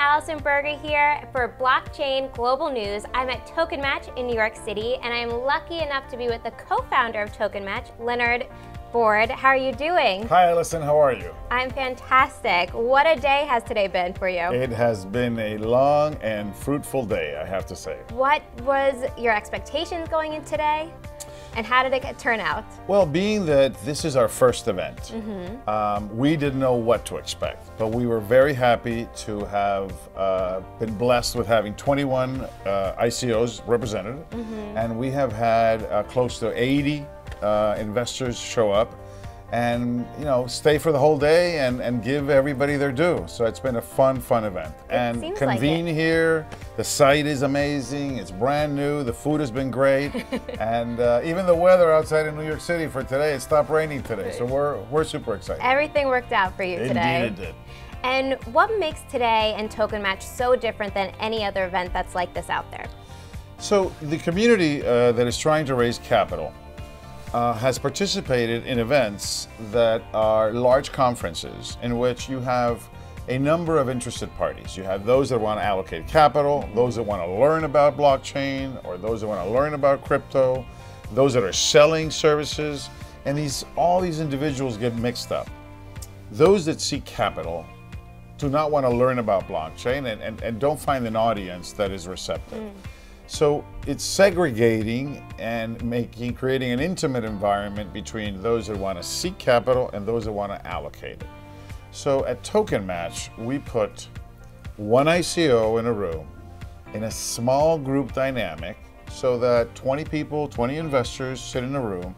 Allison Berger here for Blockchain Global News. I'm at TokenMatch in New York City, and I'm lucky enough to be with the co-founder of TokenMatch, Leonard Boord. How are you doing? Hi, Allison. How are you? I'm fantastic. What a day has today been for you? It has been a long and fruitful day, I have to say. What was your expectations going in today? And how did it turn out? Well, being that this is our first event, we didn't know what to expect, but we were very happy to have been blessed with having 21 ICOs represented, and we have had close to 80 investors show up and stay for the whole day and give everybody their due. So it's been a fun event. And convene here. The site is amazing. It's brand new. The food has been great. And even the weather outside in New York City for today, it stopped raining today. So we're super excited. Everything worked out for you today. Indeed it did. And what makes today and TokenMatch so different than any other event that's like this out there? So the community that is trying to raise capital has participated in events that are large conferences in which you have a number of interested parties. You have those that want to allocate capital, those that want to learn about blockchain, or those that want to learn about crypto, those that are selling services, and all these individuals get mixed up. Those that seek capital do not want to learn about blockchain and don't find an audience that is receptive. So it's segregating and creating an intimate environment between those that want to seek capital and those that want to allocate it. So at TokenMatch, we put one ICO in a room in a small group dynamic so that 20 people, 20 investors sit in a room.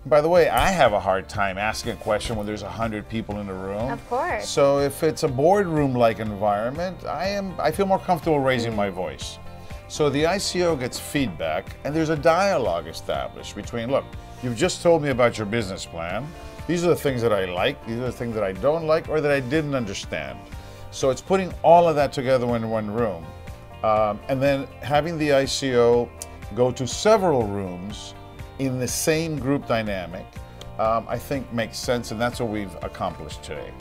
By the way, I have a hard time asking a question when there's 100 people in the room. Of course. So if it's a boardroom-like environment, I feel more comfortable raising my voice. So the ICO gets feedback, and there's a dialogue established between, look, you've just told me about your business plan. These are the things that I like, these are the things that I don't like, or that I didn't understand. So it's putting all of that together in one room. And then having the ICO go to several rooms in the same group dynamic, I think makes sense, and that's what we've accomplished today.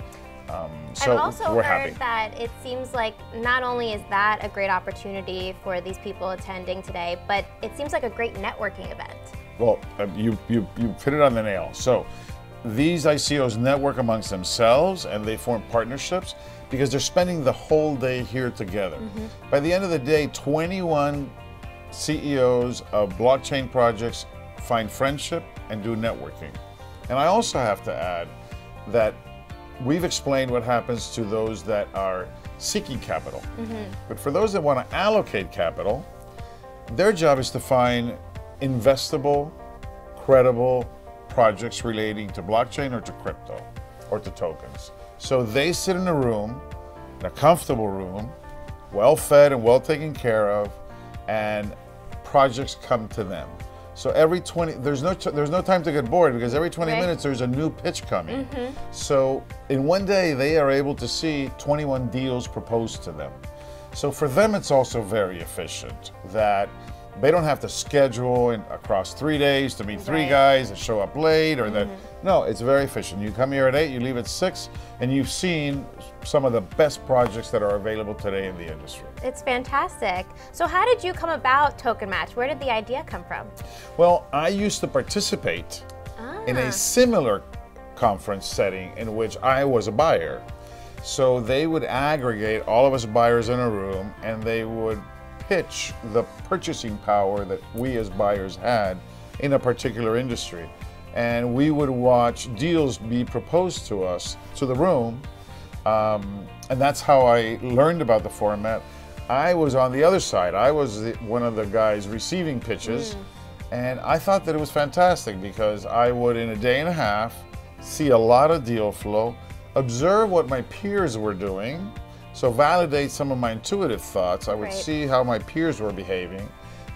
So I've also we're heard happy. that it seems like not only is that a great opportunity for these people attending today, but it seems like a great networking event. Well, you hit it on the nail. So these ICOs network amongst themselves and they form partnerships because they're spending the whole day here together. By the end of the day, 21 CEOs of blockchain projects find friendship and do networking. And I also have to add that we've explained what happens to those that are seeking capital. But for those that want to allocate capital, their job is to find investable, credible projects relating to blockchain or to crypto or to tokens. So they sit in a room, in a comfortable room, well fed and well taken care of, and projects come to them. So every 20, there's no time to get bored because every 20 minutes there's a new pitch coming. So in one day they are able to see 21 deals proposed to them. So for them it's also very efficient that they don't have to schedule across 3 days to meet 3 guys that show up late or that. No, it's very efficient. You come here at 8, you leave at 6, and you've seen some of the best projects that are available today in the industry. It's fantastic. So how did you come about TokenMatch? Where did the idea come from? Well, I used to participate in a similar conference setting in which I was a buyer. So they would aggregate all of us buyers in a room and they would pitch the purchasing power that we as buyers had in a particular industry. And we would watch deals be proposed to us, to the room, and that's how I learned about the format. I was on the other side. I was one of the guys receiving pitches, and I thought that it was fantastic because I would, in a day and a half, see a lot of deal flow, observe what my peers were doing, so validate some of my intuitive thoughts. I would see how my peers were behaving,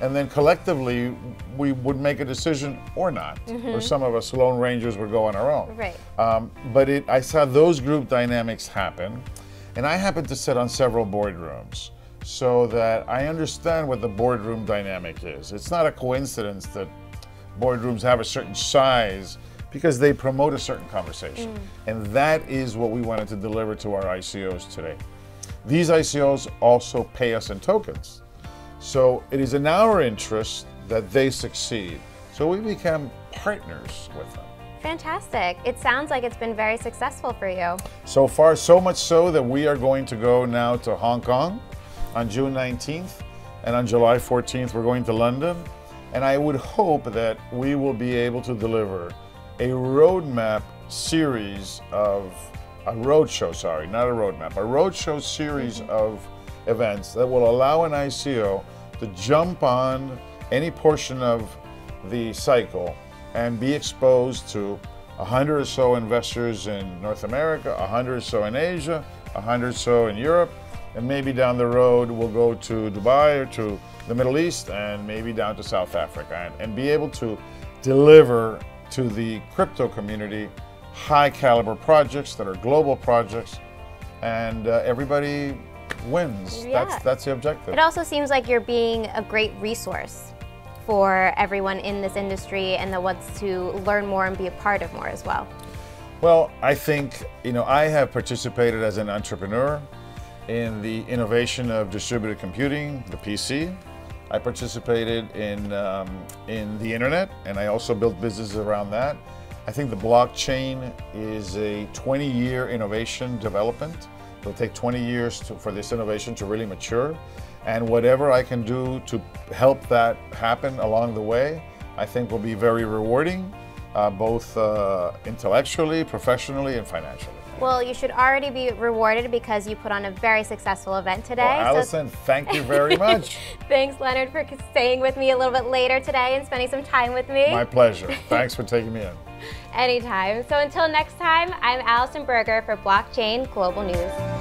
and then collectively we would make a decision or not. Or some of us Lone Rangers would go on our own. But I saw those group dynamics happen, And I happen to sit on several boardrooms so that I understand what the boardroom dynamic is. It's not a coincidence that boardrooms have a certain size because they promote a certain conversation. And that is what we wanted to deliver to our ICOs today. These ICOs also pay us in tokens. So it is in our interest that they succeed. So we become partners with them. Fantastic. It sounds like it's been very successful for you. So far, so much so that we are going to go now to Hong Kong on June 19th, and on July 14th, we're going to London. And I would hope that we will be able to deliver a roadmap series of, a roadshow series of events that will allow an ICO to jump on any portion of the cycle and be exposed to 100 or so investors in North America, 100 or so in Asia, 100 or so in Europe, and maybe down the road we'll go to Dubai or to the Middle East and maybe down to South Africa and be able to deliver to the crypto community high caliber projects that are global projects, and everybody wins. Yeah. That's the objective. It also seems like you're being a great resource for everyone in this industry and that wants to learn more and be a part of more as well. Well, I think, I have participated as an entrepreneur in the innovation of distributed computing, the PC. I participated in the internet, and I also built businesses around that. I think the blockchain is a 20-year innovation development. It'll take 20 years for this innovation to really mature. And whatever I can do to help that happen along the way, I think will be very rewarding, both intellectually, professionally, and financially. Well, you should already be rewarded because you put on a very successful event today. Well, Allison, thank you very much. Thanks, Leonard, for staying with me a little bit later today and spending some time with me. My pleasure. Thanks for taking me in. Anytime. So until next time, I'm Allison Berger for Blockchain Global News.